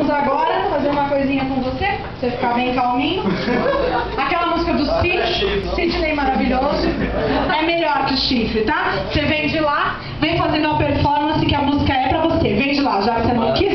Vamos agora fazer uma coisinha com você, pra você ficar bem calminho. Aquela música do Sidney maravilhoso. É melhor que o chifre, tá? Você vem de lá, vem fazendo a performance que a música é pra você. Vem de lá, já que você não quis